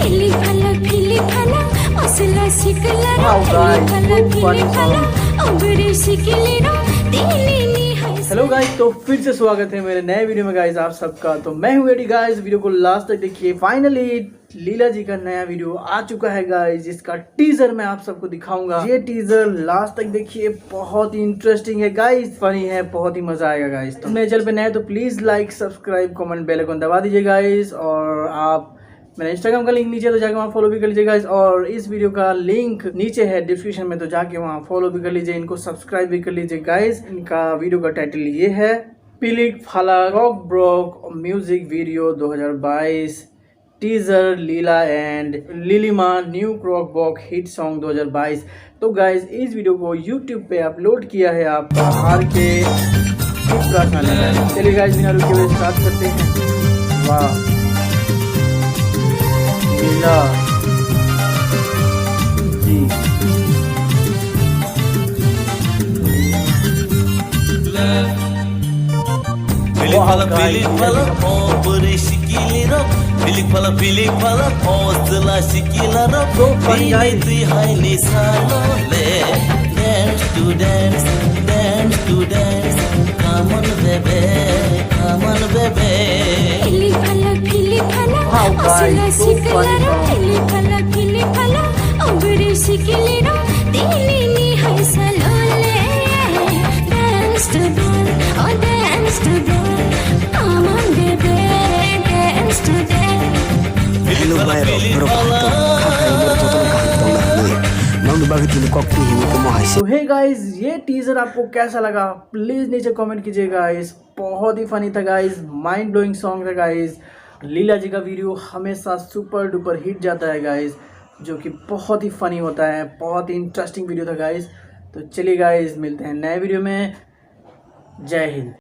Hello guys, तो फिर से स्वागत है मेरे नए वीडियो में गाइस आप सबका। तो मैं हूँ एडी गाइस। वीडियो को लास्ट तक देखिए। फाइनली लीला जी का नया वीडियो आ चुका है गाइस, जिसका टीजर मैं आप सबको दिखाऊंगा। ये टीजर लास्ट तक देखिए, बहुत ही इंटरेस्टिंग है गाइस, फनी है, बहुत ही मजा आएगा गाइस। तो मेरे चैनल पे नए तो please like, subscribe, comment, bell icon दबा दीजिए गाइस। और आप मेरा इंस्टाग्राम का लिंक नीचे है, तो जाके वहाँ फॉलो भी कर लीजिए गाइस। और इस वीडियो का लिंक नीचे है डिस्क्रिप्शन में, तो जाके वहाँ फॉलो भी कर लीजिए, इनको सब्सक्राइब भी कर लीजिए गाइस। इनका वीडियो का टाइटल ये है, पिलिक फाला रॉक ब्रोक music video 2022 teaser Leela and Lilima new क्रॉक बॉक हिट सॉन्ग 2022। तो गाइस इस वीडियो को यूट्यूब पे अपलोड किया है आपका हार के। चलिए गाइस बिना रुके हुए स्टार्ट करते हैं। वाह लीला जी, Pilik pala hozla şikilara Bildi hayli salole Dance to dance, dance to dance Come on baby, come on baby Pilik pala hozla şikilara Pilik pala obri şikilero Dilini hay salole Dance to dance, oh dance to dance Come on baby, dance to dance तो hey guys, ये teaser आपको कैसा लगा please नीचे comment कीजिए guys. बहुत ही funny था guys, mind blowing song था गाइस। लीला जी का वीडियो हमेशा सुपर डुपर हिट जाता है गाइस, जो कि बहुत ही फनी होता है, बहुत ही इंटरेस्टिंग वीडियो था गाइस। तो चलिए गाइस मिलते हैं नए वीडियो में। जय हिंद।